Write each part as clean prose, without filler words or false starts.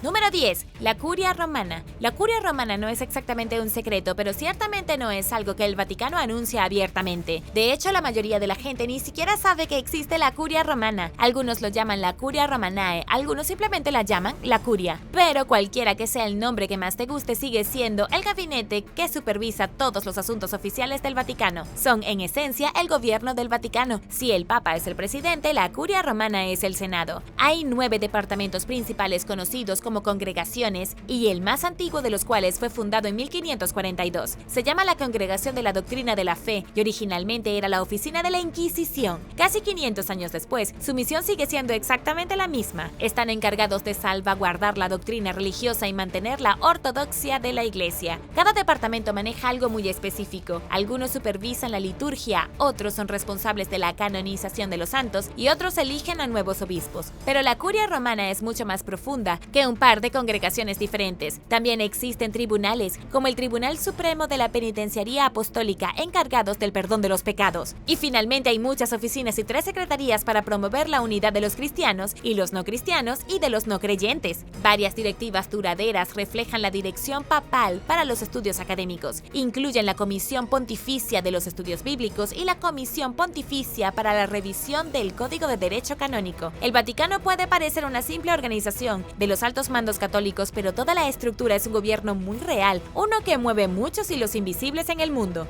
Número 10. La Curia Romana. La Curia Romana no es exactamente un secreto, pero ciertamente no es algo que el Vaticano anuncia abiertamente. De hecho, la mayoría de la gente ni siquiera sabe que existe la Curia Romana. Algunos lo llaman la Curia Romanae, algunos simplemente la llaman la Curia. Pero cualquiera que sea el nombre que más te guste, sigue siendo el gabinete que supervisa todos los asuntos oficiales del Vaticano. Son, en esencia, el gobierno del Vaticano. Si el Papa es el presidente, la Curia Romana es el Senado. Hay 9 departamentos principales conocidos como congregaciones, y el más antiguo de los cuales fue fundado en 1542. Se llama la Congregación de la Doctrina de la Fe y originalmente era la oficina de la Inquisición. Casi 500 años después, su misión sigue siendo exactamente la misma. Están encargados de salvaguardar la doctrina religiosa y mantener la ortodoxia de la Iglesia. Cada departamento maneja algo muy específico. Algunos supervisan la liturgia, otros son responsables de la canonización de los santos y otros eligen a nuevos obispos. Pero la Curia Romana es mucho más profunda que un par de congregaciones diferentes. También existen tribunales, como el Tribunal Supremo de la Penitenciaría Apostólica, encargados del perdón de los pecados. Y finalmente hay muchas oficinas y 3 secretarías para promover la unidad de los cristianos y los no cristianos y de los no creyentes. Varias directivas duraderas reflejan la dirección papal para los estudios académicos. Incluyen la Comisión Pontificia de los Estudios Bíblicos y la Comisión Pontificia para la Revisión del Código de Derecho Canónico. El Vaticano puede parecer una simple organización de los altos mandos católicos, pero toda la estructura es un gobierno muy real, uno que mueve muchos hilos invisibles en el mundo.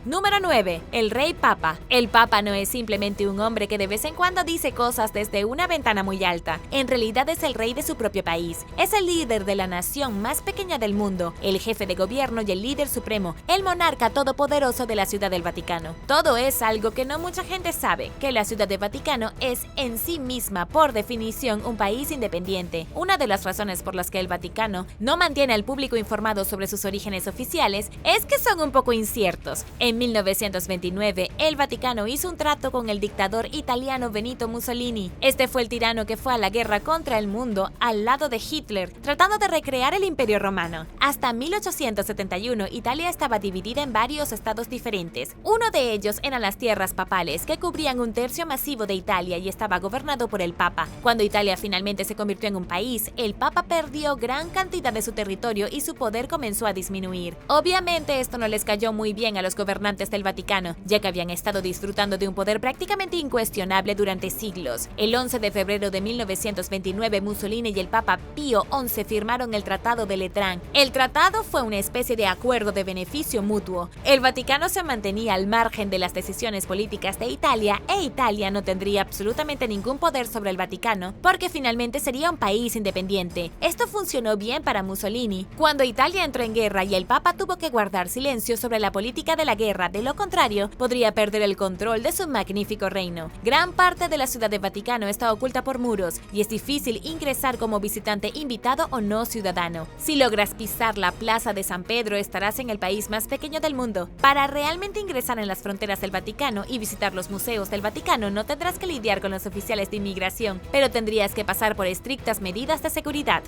Número 9. El Rey Papa. El Papa no es simplemente un hombre que de vez en cuando dice cosas desde una ventana muy alta. En realidad es el rey de su propio país. Es el líder de la nación más pequeña del mundo, el jefe de gobierno y el líder supremo, el monarca todopoderoso de la Ciudad del Vaticano. Todo es algo que no mucha gente sabe, que la Ciudad del Vaticano es en sí misma, por definición, un país independiente. Una de las razones por las que el Vaticano no mantiene al público informado sobre sus orígenes oficiales es que son un poco inciertos. En 1929, el Vaticano hizo un trato con el dictador italiano Benito Mussolini. Este fue el tirano que fue a la guerra contra el mundo al lado de Hitler, tratando de recrear el Imperio Romano. Hasta 1871, Italia estaba dividida en varios estados diferentes. Uno de ellos eran las tierras papales, que cubrían un tercio masivo de Italia y estaba gobernado por el Papa. Cuando Italia finalmente se convirtió en un país, el Papa perdió gran cantidad de su territorio y su poder comenzó a disminuir. Obviamente, esto no les cayó muy bien a los gobernantes del Vaticano, ya que habían estado disfrutando de un poder prácticamente incuestionable durante siglos. El 11 de febrero de 1929, Mussolini y el Papa Pío XI firmaron el Tratado de Letrán. El tratado fue una especie de acuerdo de beneficio mutuo. El Vaticano se mantenía al margen de las decisiones políticas de Italia e Italia no tendría absolutamente ningún poder sobre el Vaticano porque finalmente sería un país independiente. Esto funcionó bien para Mussolini. Cuando Italia entró en guerra y el Papa tuvo que guardar silencio sobre la política de la guerra, de lo contrario, podría perder el control de su magnífico reino. Gran parte de la Ciudad del Vaticano está oculta por muros y es difícil ingresar como visitante invitado o no ciudadano. Si logras pisar la Plaza de San Pedro, estarás en el país más pequeño del mundo. Para realmente ingresar en las fronteras del Vaticano y visitar los museos del Vaticano, no tendrás que lidiar con los oficiales de inmigración, pero tendrías que pasar por estrictas medidas de seguridad.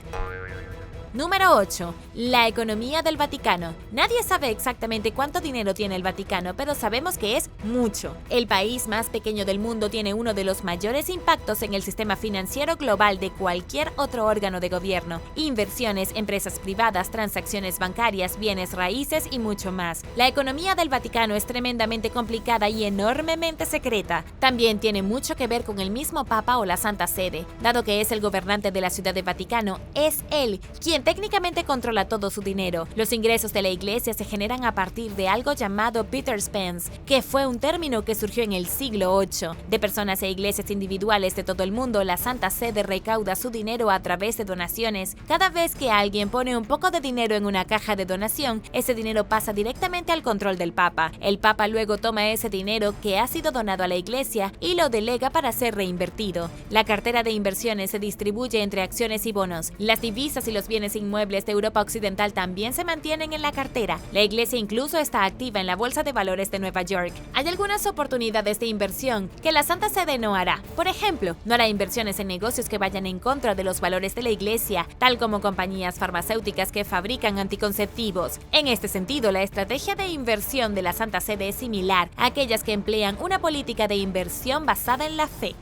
Número 8. La economía del Vaticano. Nadie sabe exactamente cuánto dinero tiene el Vaticano, pero sabemos que es mucho. El país más pequeño del mundo tiene uno de los mayores impactos en el sistema financiero global de cualquier otro órgano de gobierno. Inversiones, empresas privadas, transacciones bancarias, bienes raíces y mucho más. La economía del Vaticano es tremendamente complicada y enormemente secreta. También tiene mucho que ver con el mismo Papa o la Santa Sede. Dado que es el gobernante de la Ciudad del Vaticano, es él quien técnicamente controla todo su dinero. Los ingresos de la iglesia se generan a partir de algo llamado Peter's Pence, que fue un término que surgió en el siglo VIII. De personas e iglesias individuales de todo el mundo, la Santa Sede recauda su dinero a través de donaciones. Cada vez que alguien pone un poco de dinero en una caja de donación, ese dinero pasa directamente al control del Papa. El Papa luego toma ese dinero que ha sido donado a la iglesia y lo delega para ser reinvertido. La cartera de inversiones se distribuye entre acciones y bonos. Las divisas y los bienes inmuebles de Europa Occidental también se mantienen en la cartera. La iglesia incluso está activa en la Bolsa de Valores de Nueva York. Hay algunas oportunidades de inversión que la Santa Sede no hará. Por ejemplo, no hará inversiones en negocios que vayan en contra de los valores de la iglesia, tal como compañías farmacéuticas que fabrican anticonceptivos. En este sentido, la estrategia de inversión de la Santa Sede es similar a aquellas que emplean una política de inversión basada en la fe.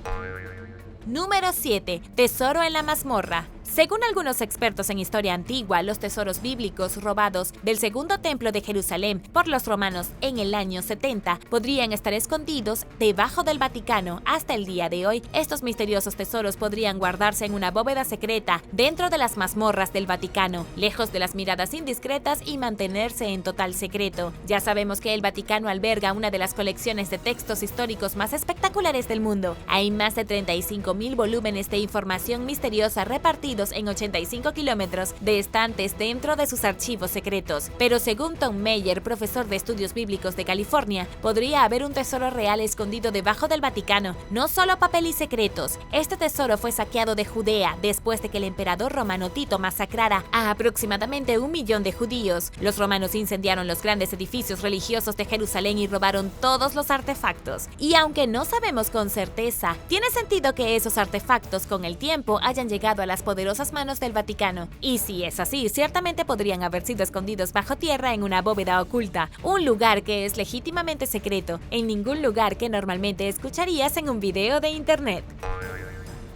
Número 7. Tesoro en la mazmorra. Según algunos expertos en historia antigua, los tesoros bíblicos robados del segundo templo de Jerusalén por los romanos en el año 70 podrían estar escondidos debajo del Vaticano hasta el día de hoy. Estos misteriosos tesoros podrían guardarse en una bóveda secreta dentro de las mazmorras del Vaticano, lejos de las miradas indiscretas y mantenerse en total secreto. Ya sabemos que el Vaticano alberga una de las colecciones de textos históricos más espectaculares del mundo. Hay más de 35.000 volúmenes de información misteriosa repartidos en 85 kilómetros de estantes dentro de sus archivos secretos. Pero según Tom Meyer, profesor de estudios bíblicos de California, podría haber un tesoro real escondido debajo del Vaticano, no solo papel y secretos. Este tesoro fue saqueado de Judea después de que el emperador romano Tito masacrara a aproximadamente 1 millón de judíos. Los romanos incendiaron los grandes edificios religiosos de Jerusalén y robaron todos los artefactos. Y aunque no sabemos con certeza, tiene sentido que esos artefactos con el tiempo hayan llegado a las poderosas manos del Vaticano. Y si es así, ciertamente podrían haber sido escondidos bajo tierra en una bóveda oculta, un lugar que es legítimamente secreto, en ningún lugar que normalmente escucharías en un video de internet.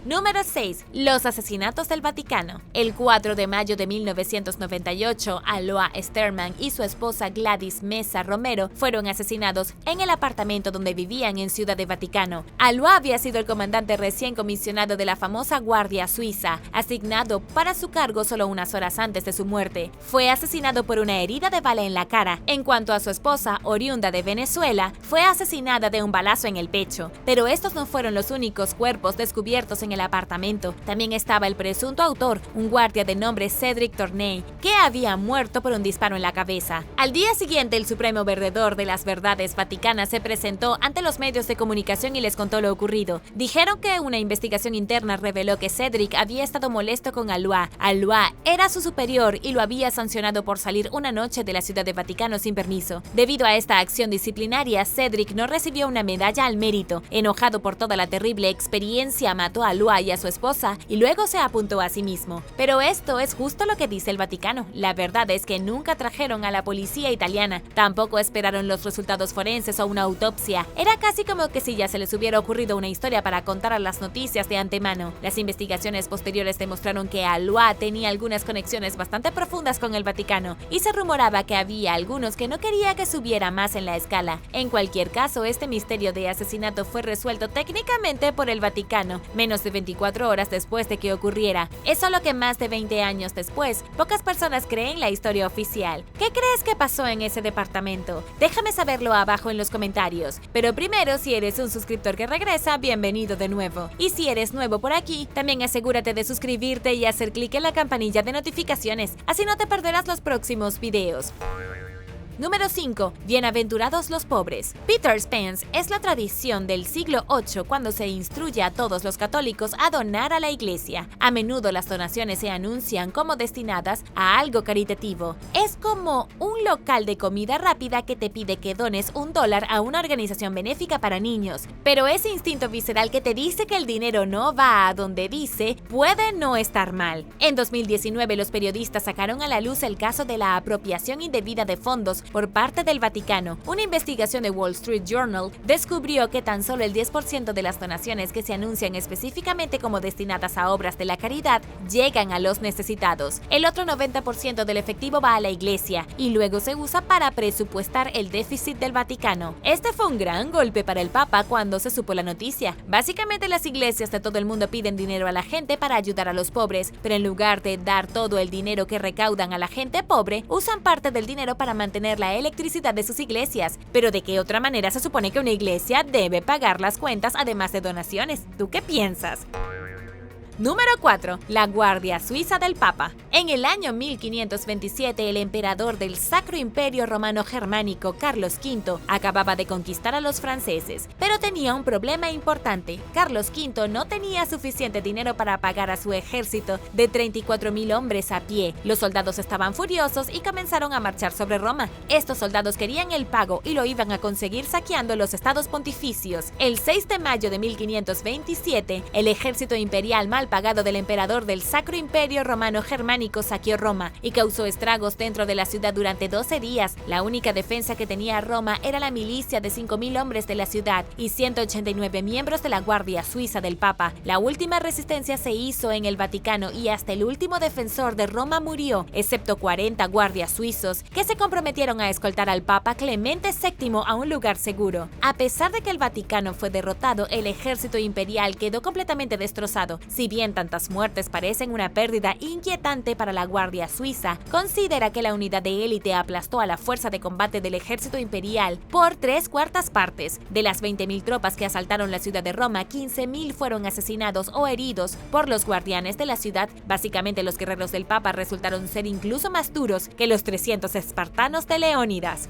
Número 6. Los asesinatos del Vaticano. El 4 de mayo de 1998, Alois Sterman y su esposa Gladys Meza Romero fueron asesinados en el apartamento donde vivían en Ciudad de Vaticano. Alois había sido el comandante recién comisionado de la famosa Guardia Suiza, asignado para su cargo solo unas horas antes de su muerte. Fue asesinado por una herida de bala en la cara. En cuanto a su esposa, oriunda de Venezuela, fue asesinada de un balazo en el pecho. Pero estos no fueron los únicos cuerpos descubiertos en el apartamento. También estaba el presunto autor, un guardia de nombre Cédric Tournay, que había muerto por un disparo en la cabeza. Al día siguiente, el supremo veedor de las verdades vaticanas se presentó ante los medios de comunicación y les contó lo ocurrido. Dijeron que una investigación interna reveló que Cédric había estado molesto con Alois. Alois era su superior y lo había sancionado por salir una noche de la Ciudad de Vaticano sin permiso. Debido a esta acción disciplinaria, Cédric no recibió una medalla al mérito. Enojado por toda la terrible experiencia, mató a Alois y a su esposa y luego se apuntó a sí mismo. Pero esto es justo lo que dice el Vaticano. La verdad es que nunca trajeron a la policía italiana, tampoco esperaron los resultados forenses o una autopsia. Era casi como que si ya se les hubiera ocurrido una historia para contar a las noticias de antemano. Las investigaciones posteriores demostraron que Alois tenía algunas conexiones bastante profundas con el Vaticano y se rumoraba que había algunos que no quería que subiera más en la escala. En cualquier caso, este misterio de asesinato fue resuelto técnicamente por el Vaticano, menos de 24 horas después de que ocurriera. Es solo que más de 20 años después, pocas personas creen la historia oficial. ¿Qué crees que pasó en ese departamento? Déjame saberlo abajo en los comentarios. Pero primero, si eres un suscriptor que regresa, bienvenido de nuevo. Y si eres nuevo por aquí, también asegúrate de suscribirte y hacer clic en la campanilla de notificaciones, así no te perderás los próximos videos. Número 5. Bienaventurados los pobres. Peter Spence es la tradición del siglo VIII cuando se instruye a todos los católicos a donar a la iglesia. A menudo las donaciones se anuncian como destinadas a algo caritativo. Es como un local de comida rápida que te pide que dones $1 a una organización benéfica para niños. Pero ese instinto visceral que te dice que el dinero no va a donde dice puede no estar mal. En 2019 los periodistas sacaron a la luz el caso de la apropiación indebida de fondos por parte del Vaticano. Una investigación de Wall Street Journal descubrió que tan solo el 10% de las donaciones que se anuncian específicamente como destinadas a obras de la caridad llegan a los necesitados. El otro 90% del efectivo va a la iglesia y luego se usa para presupuestar el déficit del Vaticano. Este fue un gran golpe para el Papa cuando se supo la noticia. Básicamente las iglesias de todo el mundo piden dinero a la gente para ayudar a los pobres, pero en lugar de dar todo el dinero que recaudan a la gente pobre, usan parte del dinero para mantener la electricidad de sus iglesias. Pero ¿de qué otra manera se supone que una iglesia debe pagar las cuentas además de donaciones? ¿Tú qué piensas? Número 4. La Guardia Suiza del Papa. En el año 1527, el emperador del Sacro Imperio Romano Germánico, Carlos V, acababa de conquistar a los franceses, pero tenía un problema importante. Carlos V no tenía suficiente dinero para pagar a su ejército de 34.000 hombres a pie. Los soldados estaban furiosos y comenzaron a marchar sobre Roma. Estos soldados querían el pago y lo iban a conseguir saqueando los estados pontificios. El 6 de mayo de 1527, el ejército imperial mal mal pagado del emperador del Sacro Imperio Romano Germánico saqueó Roma y causó estragos dentro de la ciudad durante 12 días. La única defensa que tenía Roma era la milicia de 5.000 hombres de la ciudad y 189 miembros de la Guardia Suiza del Papa. La última resistencia se hizo en el Vaticano y hasta el último defensor de Roma murió, excepto 40 guardias suizos que se comprometieron a escoltar al Papa Clemente VII a un lugar seguro. A pesar de que el Vaticano fue derrotado, el ejército imperial quedó completamente destrozado. Si bien tantas muertes parecen una pérdida inquietante para la Guardia Suiza, considera que la unidad de élite aplastó a la fuerza de combate del ejército imperial por 3/4 partes. De las 20.000 tropas que asaltaron la ciudad de Roma, 15.000 fueron asesinados o heridos por los guardianes de la ciudad. Básicamente, los guerreros del Papa resultaron ser incluso más duros que los 300 espartanos de Leónidas.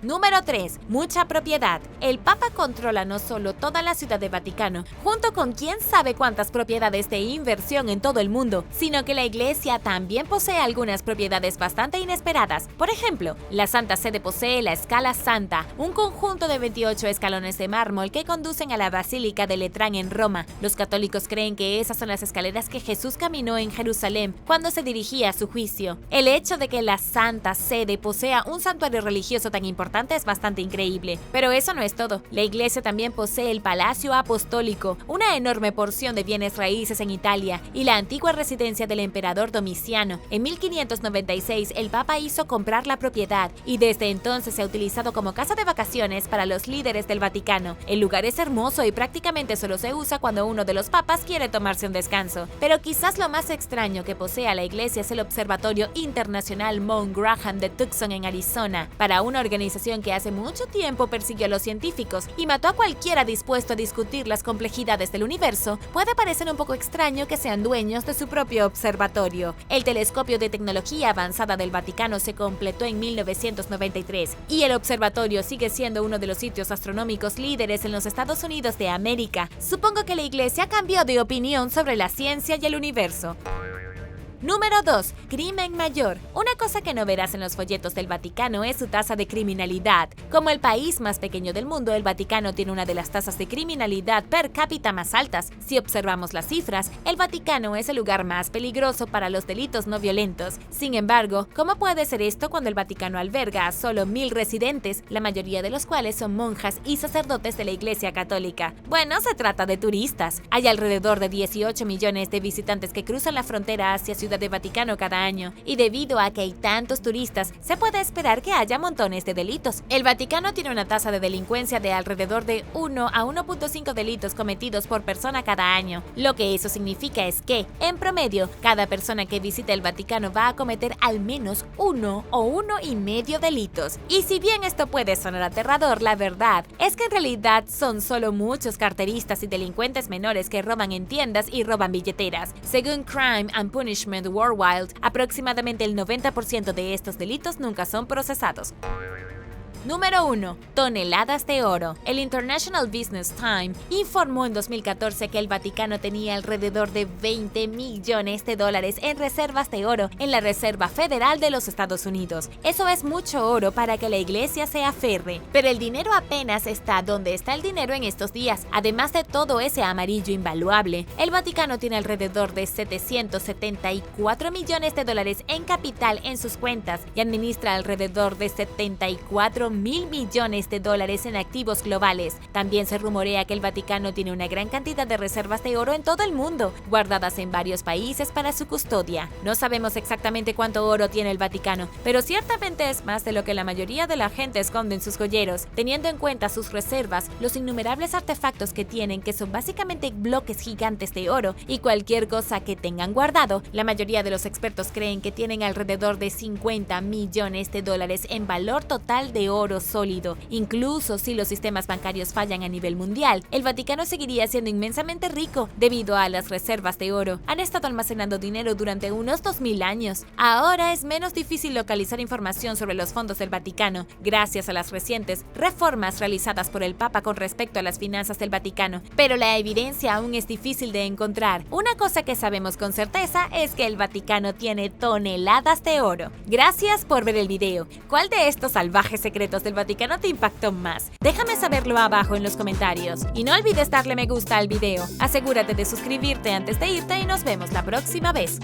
Número 3. Mucha propiedad. El Papa controla no solo toda la ciudad de Vaticano, junto con quién sabe cuántas propiedades de inversión en todo el mundo, sino que la Iglesia también posee algunas propiedades bastante inesperadas. Por ejemplo, la Santa Sede posee la Scala Santa, un conjunto de 28 escalones de mármol que conducen a la Basílica de Letrán en Roma. Los católicos creen que esas son las escaleras que Jesús caminó en Jerusalén cuando se dirigía a su juicio. El hecho de que la Santa Sede posea un santuario religioso tan importante es bastante increíble. Pero eso no es todo. La Iglesia también posee el Palacio Apostólico, una enorme porción de bienes raíces en Italia, y la antigua residencia del emperador Domiciano. En 1596 el Papa hizo comprar la propiedad y desde entonces se ha utilizado como casa de vacaciones para los líderes del Vaticano. El lugar es hermoso y prácticamente solo se usa cuando uno de los papas quiere tomarse un descanso. Pero quizás lo más extraño que posee la Iglesia es el Observatorio Internacional Mount Graham de Tucson en Arizona, para una organización que hace mucho tiempo persiguió a los científicos y mató a cualquiera dispuesto a discutir las complejidades del universo. Puede parecer un poco extraño que sean dueños de su propio observatorio. El telescopio de tecnología avanzada del Vaticano se completó en 1993 y el observatorio sigue siendo uno de los sitios astronómicos líderes en los Estados Unidos de América. Supongo que la Iglesia cambió de opinión sobre la ciencia y el universo. Número 2. Crimen mayor. Una cosa que no verás en los folletos del Vaticano es su tasa de criminalidad. Como el país más pequeño del mundo, el Vaticano tiene una de las tasas de criminalidad per cápita más altas. Si observamos las cifras, el Vaticano es el lugar más peligroso para los delitos no violentos. Sin embargo, ¿cómo puede ser esto cuando el Vaticano alberga a solo 1.000 residentes, la mayoría de los cuales son monjas y sacerdotes de la Iglesia Católica? Bueno, se trata de turistas. Hay alrededor de 18 millones de visitantes que cruzan la frontera hacia Ciudad de Vaticano cada año, y debido a que hay tantos turistas, se puede esperar que haya montones de delitos. El Vaticano tiene una tasa de delincuencia de alrededor de 1 a 1.5 delitos cometidos por persona cada año. Lo que eso significa es que, en promedio, cada persona que visita el Vaticano va a cometer al menos 1 o 1,5 delitos. Y si bien esto puede sonar aterrador, la verdad es que en realidad son solo muchos carteristas y delincuentes menores que roban en tiendas y roban billeteras. Según Crime and Punishment Worldwide, aproximadamente el 90% de estos delitos nunca son procesados. Número 1. Toneladas de oro. El International Business Times informó en 2014 que el Vaticano tenía alrededor de $20 millones en reservas de oro en la Reserva Federal de los Estados Unidos. Eso es mucho oro para que la Iglesia se aferre, pero el dinero apenas está donde está el dinero en estos días. Además de todo ese amarillo invaluable, el Vaticano tiene alrededor de $774 millones en capital en sus cuentas y administra alrededor de 74.000 millones en activos globales. También se rumorea que el Vaticano tiene una gran cantidad de reservas de oro en todo el mundo, guardadas en varios países para su custodia. No sabemos exactamente cuánto oro tiene el Vaticano, pero ciertamente es más de lo que la mayoría de la gente esconde en sus joyeros. Teniendo en cuenta sus reservas, los innumerables artefactos que tienen, que son básicamente bloques gigantes de oro, y cualquier cosa que tengan guardado, la mayoría de los expertos creen que tienen alrededor de $50 millones en valor total de oro sólido. Incluso si los sistemas bancarios fallan a nivel mundial, el Vaticano seguiría siendo inmensamente rico debido a las reservas de oro. Han estado almacenando dinero durante unos 2000 años. Ahora es menos difícil localizar información sobre los fondos del Vaticano, gracias a las recientes reformas realizadas por el Papa con respecto a las finanzas del Vaticano, pero la evidencia aún es difícil de encontrar. Una cosa que sabemos con certeza es que el Vaticano tiene toneladas de oro. Gracias por ver el video. ¿Cuál de estos salvajes secretos secretos del Vaticano te impactó más? Déjame saberlo abajo en los comentarios. Y no olvides darle me gusta al video. Asegúrate de suscribirte antes de irte y nos vemos la próxima vez.